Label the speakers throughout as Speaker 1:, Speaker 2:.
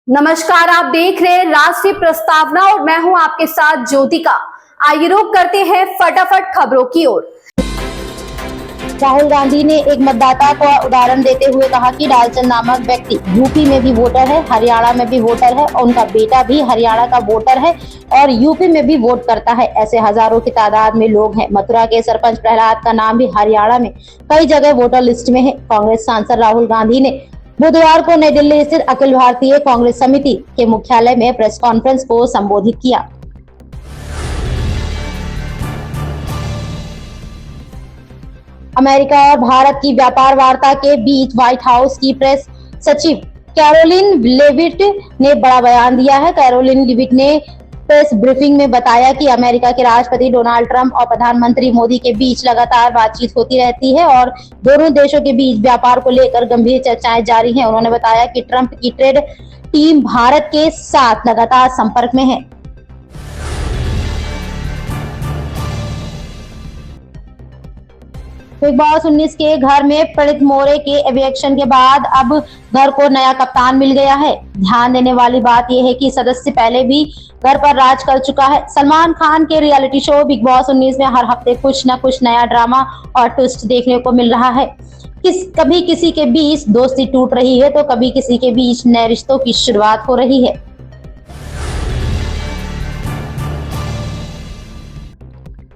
Speaker 1: नमस्कार, आप देख रहे हैं राष्ट्रीय प्रस्तावना और मैं हूं आपके साथ ज्योतिका। आइए रुक करते हैं फटाफट खबरों की ओर।
Speaker 2: राहुल गांधी ने एक मतदाता को उदाहरण देते हुए कहा कि लालचंद नामक व्यक्ति यूपी में भी वोटर है, हरियाणा में भी वोटर है, उनका बेटा भी हरियाणा का वोटर है और यूपी में भी वोट करता है। ऐसे हजारों की तादाद में लोग हैं। मथुरा के सरपंच प्रहलाद का नाम भी हरियाणा में कई जगह वोटर लिस्ट में है। कांग्रेस सांसद राहुल गांधी ने बुधवार को नई दिल्ली स्थित अखिल भारतीय कांग्रेस समिति के मुख्यालय में प्रेस कॉन्फ्रेंस को संबोधित किया। अमेरिका और भारत की व्यापार वार्ता के बीच व्हाइट हाउस की प्रेस सचिव कैरोलिन लेविट ने बड़ा बयान दिया है। कैरोलिन लेविट ने प्रेस ब्रीफिंग में बताया कि अमेरिका के राष्ट्रपति डोनाल्ड ट्रंप और प्रधानमंत्री मोदी के बीच लगातार बातचीत होती रहती है और दोनों देशों के बीच व्यापार को लेकर गंभीर चर्चाएं जारी हैं। उन्होंने बताया कि ट्रंप की ट्रेड टीम भारत के साथ लगातार संपर्क में है। बिग बॉस 19 के घर में प्रणीत मोरे के एविक्शन के बाद अब घर को नया कप्तान मिल गया है। ध्यान देने वाली बात यह है कि सदस्य पहले भी घर पर राज कर चुका है। सलमान खान के रियलिटी शो बिग बॉस 19 में हर हफ्ते कुछ न कुछ नया ड्रामा और ट्विस्ट देखने को मिल रहा है। कभी किसी के बीच दोस्ती टूट रही है तो कभी किसी के बीच नए रिश्तों की शुरुआत हो रही है।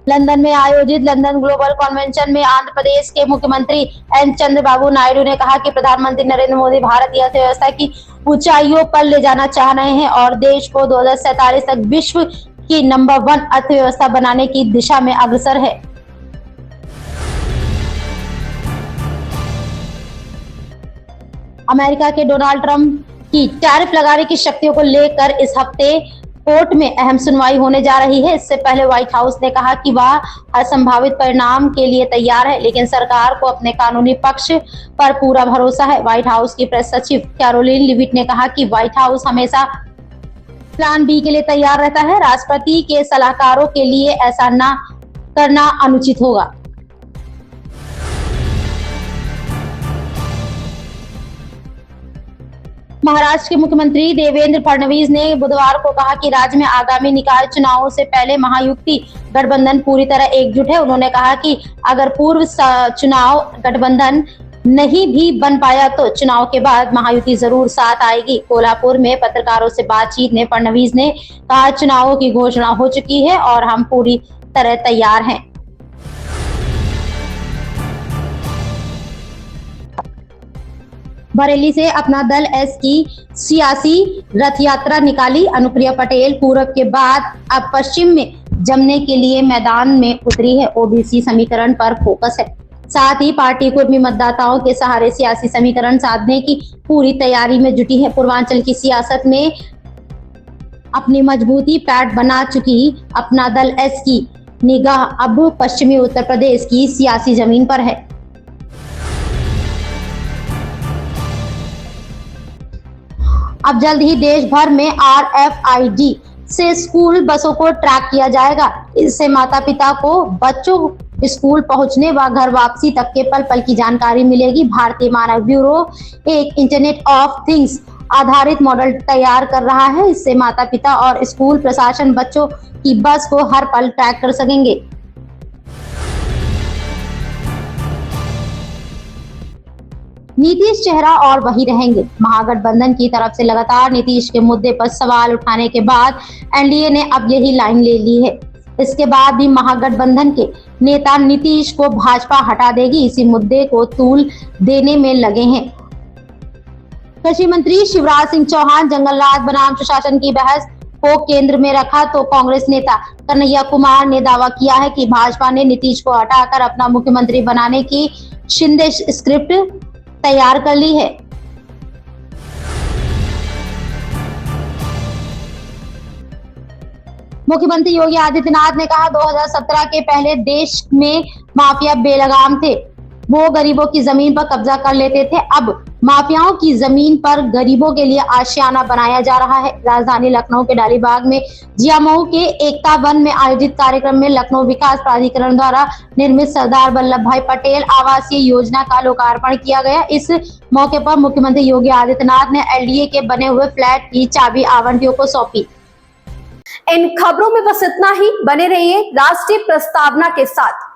Speaker 2: लंदन में आयोजित लंदन ग्लोबल कन्वेंशन में आंध्र प्रदेश के मुख्यमंत्री एन चंद्रबाबू नायडू ने कहा कि प्रधानमंत्री नरेंद्र मोदी भारत की अर्थव्यवस्था की ऊंचाइयों पर ले जाना चाह रहे हैं और देश को 2047 तक विश्व की नंबर 1 अर्थव्यवस्था बनाने की दिशा में अग्रसर है। अमेरिका के डोनाल्ड ट्रंप की टैरिफ लगाने की शक्तियों को लेकर इस हफ्ते कोर्ट में अहम सुनवाई होने जा रही है। इससे पहले व्हाइट हाउस ने कहा कि वह हर संभावित परिणाम के लिए तैयार है, लेकिन सरकार को अपने कानूनी पक्ष पर पूरा भरोसा है। व्हाइट हाउस की प्रेस सचिव कैरोलिन लेविट ने कहा कि व्हाइट हाउस हमेशा प्लान बी के लिए तैयार रहता है। राष्ट्रपति के सलाहकारों के लिए ऐसा न करना अनुचित होगा। महाराष्ट्र के मुख्यमंत्री देवेंद्र फडणवीस ने बुधवार को कहा कि राज्य में आगामी निकाय चुनावों से पहले महायुति गठबंधन पूरी तरह एकजुट है। उन्होंने कहा कि अगर पूर्व चुनाव गठबंधन नहीं भी बन पाया तो चुनाव के बाद महायुति जरूर साथ आएगी। कोल्हापुर में पत्रकारों से बातचीत में फडणवीस ने कहा, चुनावों की घोषणा हो चुकी है और हम पूरी तरह तैयार हैं। बरेली से अपना दल एस की सियासी रथ यात्रा निकाली। अनुप्रिया पटेल पूर्व के बाद अब पश्चिम में जमने के लिए मैदान में उतरी है। ओबीसी समीकरण पर फोकस है। साथ ही पार्टी कुर्मी मतदाताओं के सहारे सियासी समीकरण साधने की पूरी तैयारी में जुटी है। पूर्वांचल की सियासत में अपनी मजबूती पैठ बना चुकी अपना दल एस की निगाह अब पश्चिमी उत्तर प्रदेश की सियासी जमीन पर है। अब जल्द ही देश भर में RFID से स्कूल बसों को ट्रैक किया जाएगा। इससे माता पिता को बच्चों स्कूल पहुंचने व घर वापसी तक के पल पल की जानकारी मिलेगी। भारतीय मानक ब्यूरो एक इंटरनेट ऑफ थिंग्स आधारित मॉडल तैयार कर रहा है। इससे माता पिता और स्कूल प्रशासन बच्चों की बस को हर पल ट्रैक कर सकेंगे। नीतीश चेहरा और वही रहेंगे। महागठबंधन की तरफ से लगातार नीतीश के मुद्दे पर सवाल उठाने के बाद एनडीए ने अब यही लाइन ले ली है। इसके बाद भी महागठबंधन के नेता नीतीश को भाजपा हटा देगी, इसी मुद्दे को तूल देने में लगे हैं। कृषि मंत्री शिवराज सिंह चौहान जंगलराज बनाम सुशासन की बहस को केंद्र में रखा तो कांग्रेस नेता कन्हैया कुमार ने दावा किया है कि भाजपा ने नीतीश को हटाकर अपना मुख्यमंत्री बनाने की शिंदे स्क्रिप्ट तैयार कर ली है। मुख्यमंत्री योगी आदित्यनाथ ने कहा, 2017 के पहले देश में माफिया बेलगाम थे। वो गरीबों की जमीन पर कब्जा कर लेते थे। अब माफियाओं की जमीन पर गरीबों के लिए आशियाना बनाया जा रहा है। राजधानी लखनऊ के डालीबाग में जियामऊ के एकता वन में आयोजित कार्यक्रम में लखनऊ विकास प्राधिकरण द्वारा निर्मित सरदार वल्लभ भाई पटेल आवासीय योजना का लोकार्पण किया गया। इस मौके पर मुख्यमंत्री योगी आदित्यनाथ ने एलडीए के बने हुए फ्लैट की चाबी आवंटियों को सौंपी।
Speaker 1: इन खबरों में बस इतना ही। बने रहिए राष्ट्रीय प्रस्तावना के साथ।